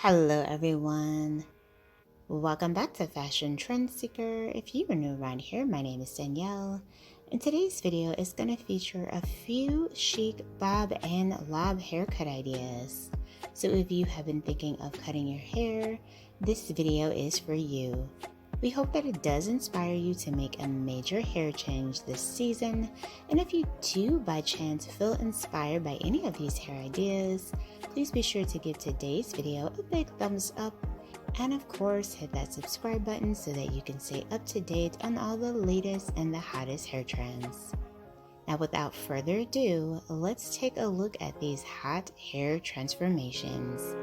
Hello everyone, welcome back to Fashion Trend Seeker. If you are new around here, my name is Danielle, and today's video is going to feature a few chic bob and lob haircut ideas. So if you have been thinking of cutting your hair, this video is for you. We hope that it does inspire you to make a major hair change this season, and if you do by chance feel inspired by any of these hair ideas, please be sure to give today's video a big thumbs up, and of course hit that subscribe button so that you can stay up to date on all the latest and the hottest hair trends. Now without further ado, let's take a look at these hot hair transformations.